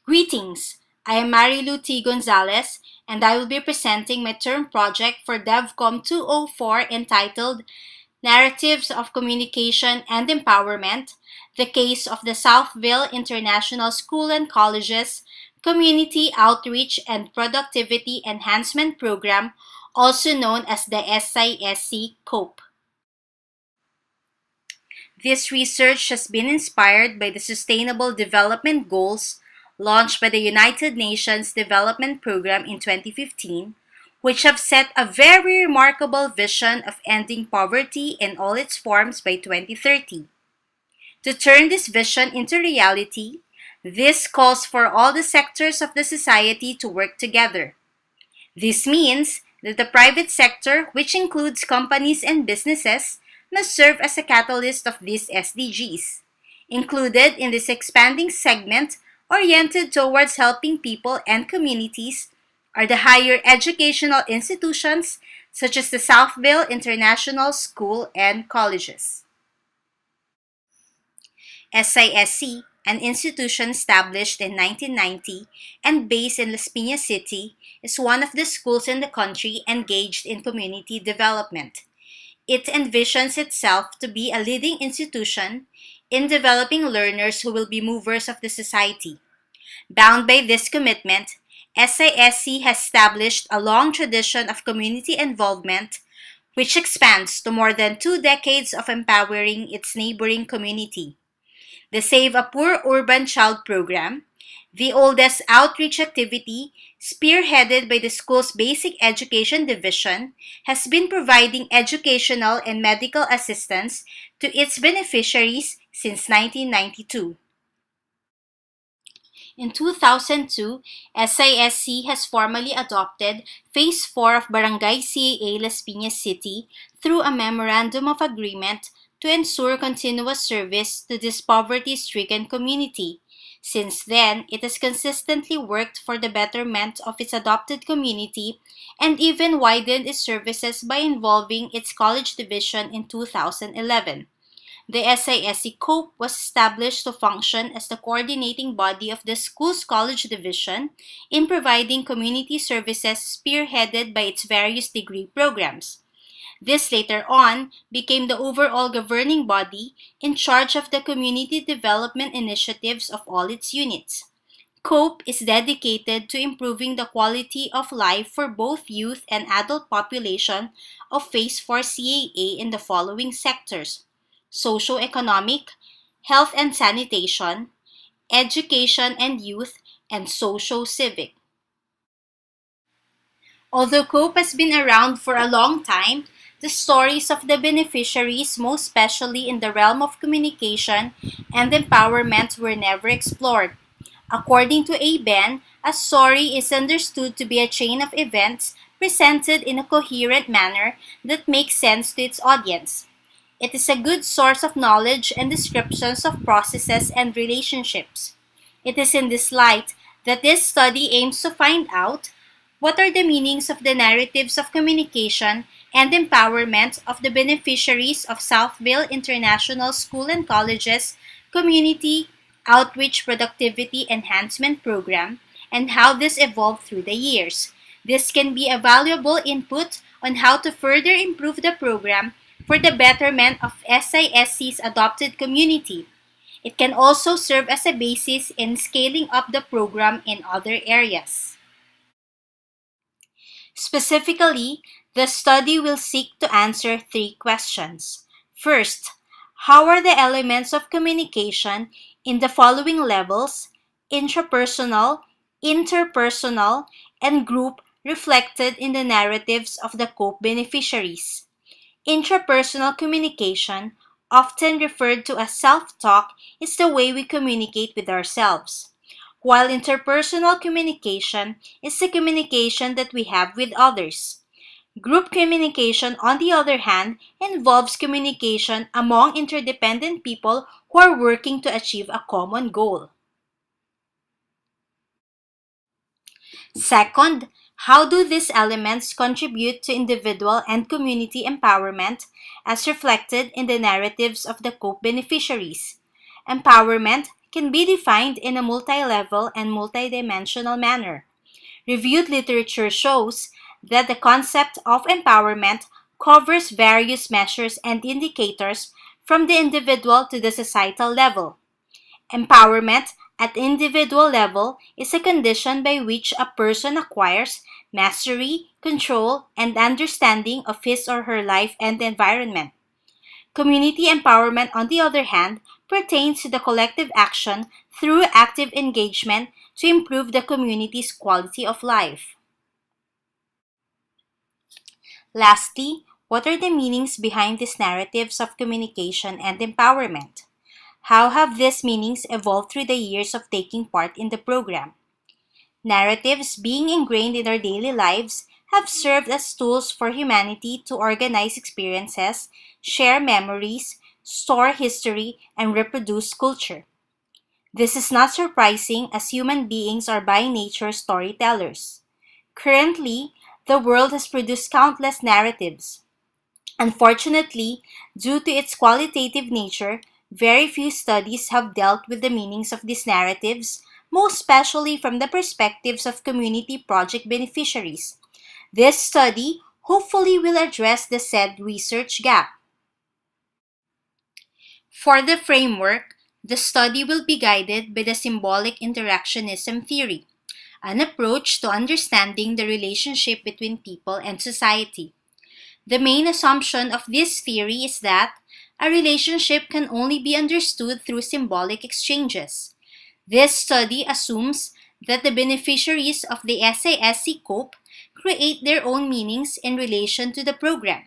Greetings! I am Marilu T. Gonzalez, and I will be presenting my term project for DevCom 204 entitled Narratives of Communication and Empowerment, the case of the Southville International School and College's Community Outreach and Productivity Enhancement Program, also known as the SISC COPE. This research has been inspired by the Sustainable Development Goals launched by the United Nations Development Program in 2015, which have set a very remarkable vision of ending poverty in all its forms by 2030. To turn this vision into reality, this calls for all the sectors of the society to work together. This means that the private sector, which includes companies and businesses, must serve as a catalyst of these SDGs. Included in this expanding segment, oriented towards helping people and communities, are the higher educational institutions such as the Southville International School and Colleges. SISC, an institution established in 1990 and based in Las Piñas City, is one of the schools in the country engaged in community development. It envisions itself to be a leading institution in developing learners who will be movers of the society. Bound by this commitment, SISC has established a long tradition of community involvement, which expands to more than 2 decades of empowering its neighboring community. The Save a Poor Urban Child program, the oldest outreach activity spearheaded by the school's Basic Education Division, has been providing educational and medical assistance to its beneficiaries since 1992. In 2002, SISC has formally adopted Phase 4 of Barangay CAA Las Piñas City through a Memorandum of Agreement to ensure continuous service to this poverty-stricken community. Since then, it has consistently worked for the betterment of its adopted community and even widened its services by involving its college division in 2011. The SISC COPE was established to function as the coordinating body of the school's college division in providing community services spearheaded by its various degree programs. This later on became the overall governing body in charge of the community development initiatives of all its units. COPE is dedicated to improving the quality of life for both youth and adult population of Phase 4 CAA in the following sectors: socio-economic, health and sanitation, education and youth, and socio-civic. Although COPE has been around for a long time, the stories of the beneficiaries, most especially in the realm of communication and empowerment, were never explored. According to ABEN, a story is understood to be a chain of events presented in a coherent manner that makes sense to its audience. It is a good source of knowledge and descriptions of processes and relationships. It is in this light that this study aims to find out what are the meanings of the narratives of communication and empowerment of the beneficiaries of Southville International School and College's Community Outreach Productivity Enhancement Program and how this evolved through the years. This can be a valuable input on how to further improve the program for the betterment of SISC's adopted community. It can also serve as a basis in scaling up the program in other areas. Specifically, the study will seek to answer 3 questions. First, how are the elements of communication in the following levels, intrapersonal, interpersonal, and group, reflected in the narratives of the COPE beneficiaries? Intrapersonal communication, often referred to as self-talk, is the way we communicate with ourselves, while interpersonal communication is the communication that we have with others. Group communication, on the other hand, involves communication among interdependent people who are working to achieve a common goal. Second, how do these elements contribute to individual and community empowerment as reflected in the narratives of the COPE beneficiaries? Empowerment can be defined in a multi-level and multidimensional manner. Reviewed literature shows that the concept of empowerment covers various measures and indicators from the individual to the societal level. Empowerment at individual level is a condition by which a person acquires mastery, control, and understanding of his or her life and environment. Community empowerment, on the other hand, pertains to the collective action through active engagement to improve the community's quality of life. Lastly, what are the meanings behind these narratives of communication and empowerment? How have these meanings evolved through the years of taking part in the program? Narratives, being ingrained in our daily lives, have served as tools for humanity to organize experiences, share memories, store history, and reproduce culture. This is not surprising as human beings are by nature storytellers. Currently, the world has produced countless narratives. Unfortunately, due to its qualitative nature, very few studies have dealt with the meanings of these narratives, most especially from the perspectives of community project beneficiaries. This study hopefully will address the said research gap. For the framework, the study will be guided by the symbolic interactionism theory, an approach to understanding the relationship between people and society. The main assumption of this theory is that a relationship can only be understood through symbolic exchanges. This study assumes that the beneficiaries of the SISC COPE create their own meanings in relation to the program.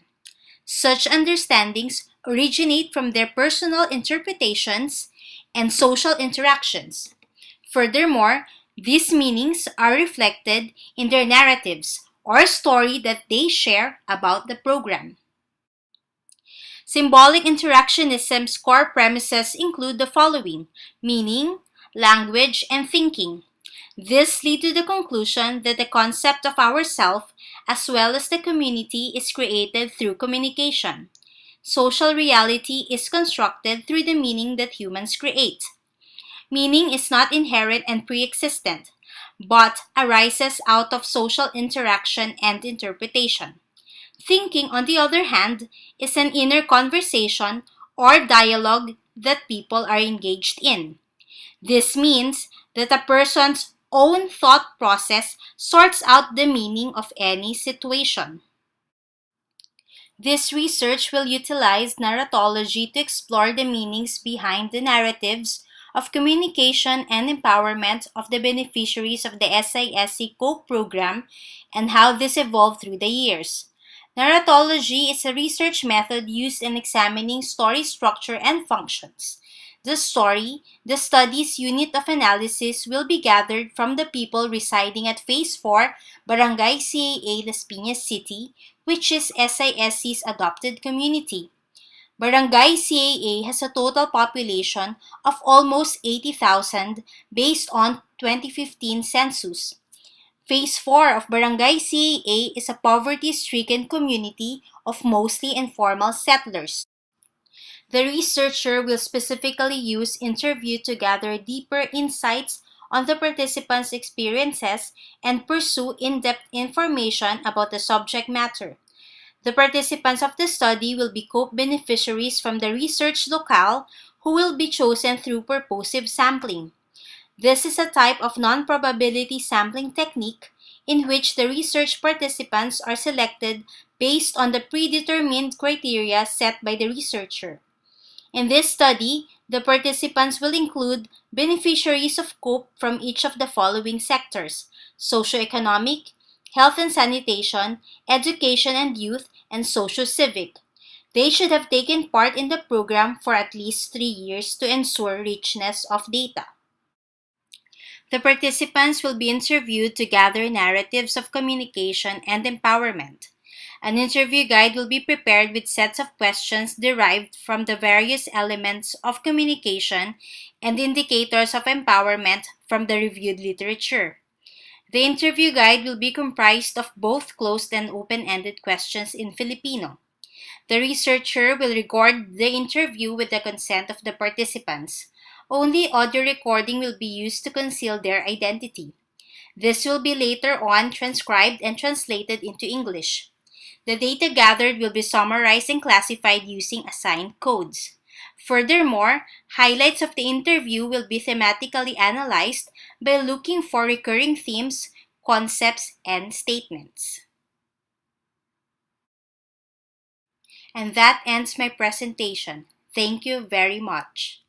Such understandings originate from their personal interpretations and social interactions. Furthermore, these meanings are reflected in their narratives or story that they share about the program. Symbolic interactionism's core premises include the following: meaning, language, and thinking. This leads to the conclusion that the concept of ourself as well as the community is created through communication. Social reality is constructed through the meaning that humans create. Meaning is not inherent and pre-existent, but arises out of social interaction and interpretation. Thinking, on the other hand, is an inner conversation or dialogue that people are engaged in. This means that a person's own thought process sorts out the meaning of any situation. This research will utilize narratology to explore the meanings behind the narratives of communication and empowerment of the beneficiaries of the SISC COPE program and how this evolved through the years. Narratology is a research method used in examining story structure and functions. The story, the study's unit of analysis, will be gathered from the people residing at Phase 4, Barangay CAA Las Piñas City, which is SISC's adopted community. Barangay CAA has a total population of almost 80,000 based on 2015 census. Phase 4 of Barangay CAA is a poverty-stricken community of mostly informal settlers. The researcher will specifically use interview to gather deeper insights on the participants' experiences and pursue in-depth information about the subject matter. The participants of the study will be COPE beneficiaries from the research locale who will be chosen through purposive sampling. This is a type of non-probability sampling technique in which the research participants are selected based on the predetermined criteria set by the researcher. In this study, the participants will include beneficiaries of COPE from each of the following sectors: socioeconomic, health and sanitation, education and youth, and socio-civic. They should have taken part in the program for at least 3 years to ensure richness of data. The participants will be interviewed to gather narratives of communication and empowerment. An interview guide will be prepared with sets of questions derived from the various elements of communication and indicators of empowerment from the reviewed literature. The interview guide will be comprised of both closed and open-ended questions in Filipino. The researcher will record the interview with the consent of the participants. Only audio recording will be used to conceal their identity. This will be later on transcribed and translated into English. The data gathered will be summarized and classified using assigned codes. Furthermore, highlights of the interview will be thematically analyzed by looking for recurring themes, concepts, and statements. And that ends my presentation. Thank you very much.